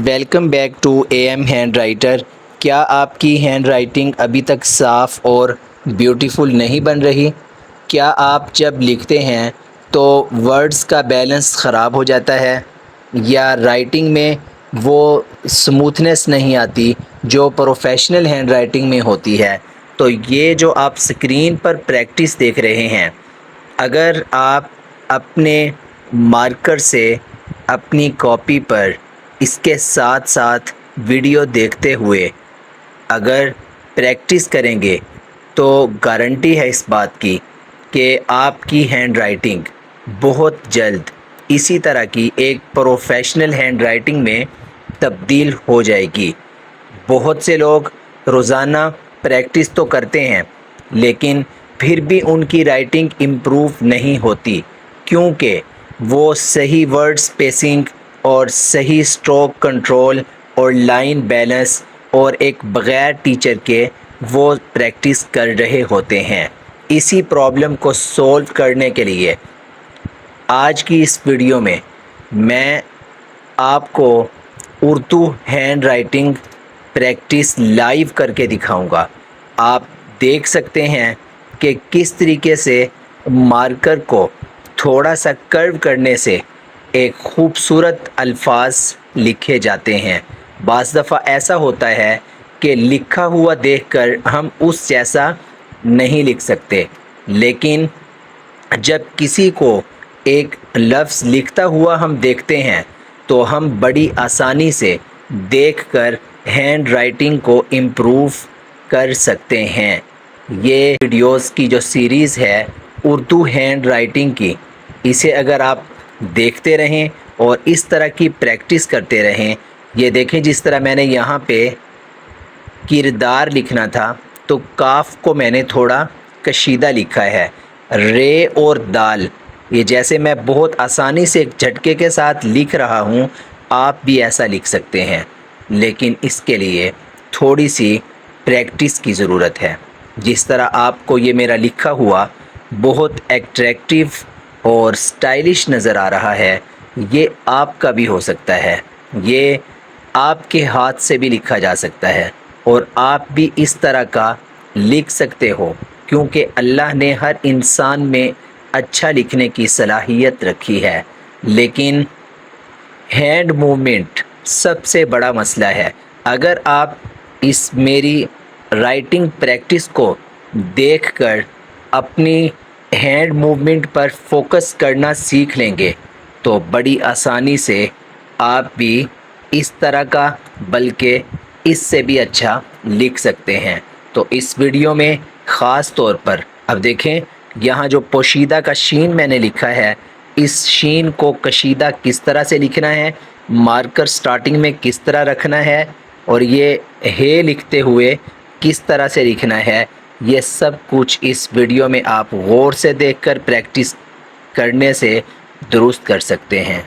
Welcome back to A M hand writer. کیا آپ کی ہینڈ رائٹنگ ابھی تک صاف اور بیوٹیفل نہیں بن رہی؟ کیا آپ جب لکھتے ہیں تو ورڈز کا بیلنس خراب ہو جاتا ہے، یا رائٹنگ میں وہ سموتھنس نہیں آتی جو پروفیشنل ہینڈ رائٹنگ میں ہوتی ہے؟ تو یہ جو آپ اسکرین پر پریکٹس دیکھ رہے ہیں، اگر آپ اپنے مارکر سے اپنی کاپی پر اس کے ساتھ ساتھ ویڈیو دیکھتے ہوئے اگر پریکٹس کریں گے تو گارنٹی ہے اس بات کی کہ آپ کی ہینڈ رائٹنگ بہت جلد اسی طرح کی ایک پروفیشنل ہینڈ رائٹنگ میں تبدیل ہو جائے گی۔ بہت سے لوگ روزانہ پریکٹس تو کرتے ہیں لیکن پھر بھی ان کی رائٹنگ امپروو نہیں ہوتی، کیونکہ وہ صحیح ورڈ سپیسنگ اور صحیح اسٹروک کنٹرول اور لائن بیلنس اور ایک بغیر ٹیچر کے وہ پریکٹس کر رہے ہوتے ہیں۔ اسی پرابلم کو سولو کرنے کے لیے آج کی اس ویڈیو میں میں آپ کو Urdu hand writing practice live کر کے دکھاؤں گا۔ آپ دیکھ سکتے ہیں کہ کس طریقے سے مارکر کو تھوڑا سا کرو کرنے سے ایک خوبصورت الفاظ لکھے جاتے ہیں۔ بعض دفعہ ایسا ہوتا ہے کہ لکھا ہوا دیکھ کر ہم اس جیسا نہیں لکھ سکتے، لیکن جب کسی کو ایک لفظ لکھتا ہوا ہم دیکھتے ہیں تو ہم بڑی آسانی سے دیکھ کر ہینڈ رائٹنگ کو امپروو کر سکتے ہیں۔ یہ ویڈیوز کی جو سیریز ہے اردو ہینڈ رائٹنگ کی، اسے اگر آپ دیکھتے رہیں اور اس طرح کی پریکٹس کرتے رہیں، یہ دیکھیں جس طرح میں نے یہاں پہ کردار لکھنا تھا تو کاف کو میں نے تھوڑا کشیدہ لکھا ہے، رے اور دال، یہ جیسے میں بہت آسانی سے ایک جھٹکے کے ساتھ لکھ رہا ہوں، آپ بھی ایسا لکھ سکتے ہیں، لیکن اس کے لیے تھوڑی سی پریکٹس کی ضرورت ہے۔ جس طرح آپ کو یہ میرا لکھا ہوا بہت ایٹریکٹیو اور سٹائلش نظر آ رہا ہے، یہ آپ کا بھی ہو سکتا ہے، یہ آپ کے ہاتھ سے بھی لکھا جا سکتا ہے اور آپ بھی اس طرح کا لکھ سکتے ہو، کیونکہ اللہ نے ہر انسان میں اچھا لکھنے کی صلاحیت رکھی ہے، لیکن ہینڈ موومنٹ سب سے بڑا مسئلہ ہے۔ اگر آپ اس میری رائٹنگ پریکٹس کو دیکھ کر اپنی ہینڈ موومنٹ پر فوکس کرنا سیکھ لیں گے تو بڑی آسانی سے آپ بھی اس طرح کا بلکہ اس سے بھی اچھا لکھ سکتے ہیں۔ تو اس ویڈیو میں خاص طور پر اب دیکھیں یہاں جو پوشیدہ کا شین میں نے لکھا ہے، اس شین کو کشیدہ کس طرح سے لکھنا ہے، مارکر سٹارٹنگ میں کس طرح رکھنا ہے، اور یہ ہے لکھتے ہوئے کس طرح سے لکھنا ہے، یہ سب کچھ اس ویڈیو میں آپ غور سے دیکھ کر پریکٹس کرنے سے درست کر سکتے ہیں۔